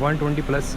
120+